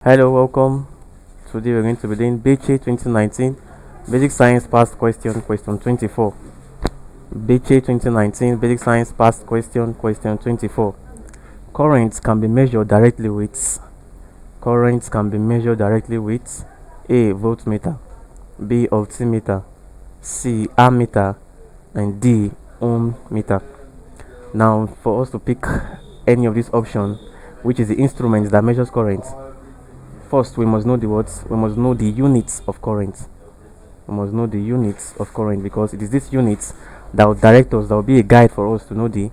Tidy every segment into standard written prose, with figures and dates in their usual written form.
Hello, welcome. Today we're going to be doing BECE 2019 Basic Science Past Question 24. BECE 2019 Basic Science Past Question 24. Currents can be measured directly with A. Voltmeter, B. Altimeter, C. Ammeter, and D. Ohm meter. Now, for us to pick any of these options, which is the instrument that measures current, first we must know the units of current. Because it is this units that will direct us, that will be a guide for us to know the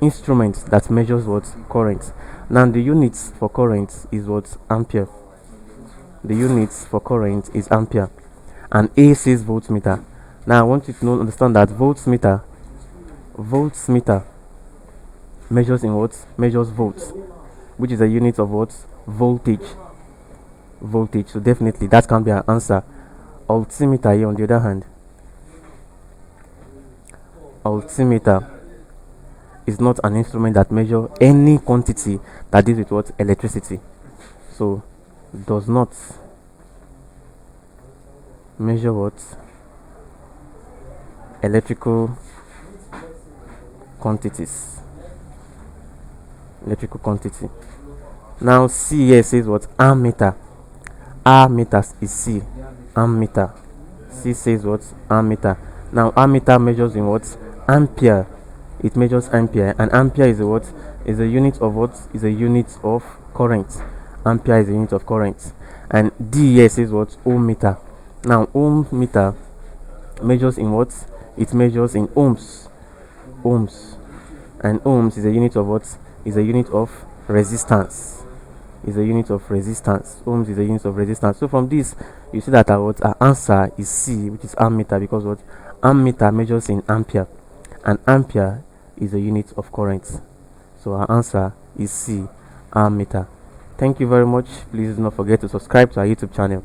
instrument that measures what current. Now the units for current is what? Ampere. The units for current is ampere, and A says voltmeter. Now I want you to understand that voltmeter measures in what? Measures volts, which is a unit of what? Voltage. So definitely that can be our answer. Altimeter here, on the other hand, altimeter is not an instrument that measures any quantity that deals with what? Electricity. So does not measure what? Electrical quantity. Now C here says what? Ammeter. Ammeter is C. Ammeter. C says what? Ammeter. Now ammeter measures in what? Ampere. It measures ampere, and ampere is a what? Is a unit of what? Is a unit of current. Ampere is a unit of current. And D here says what? Ohm meter. Now ohm meter measures in what? It measures in ohms. And ohms is a unit of what? Is a unit of resistance. Ohms is a unit of resistance. So from this, you see that our answer is C, which is ammeter, because what? Ammeter measures in ampere, and ampere is a unit of current. So our answer is C, ammeter. Thank you very much. Please do not forget to subscribe to our YouTube channel.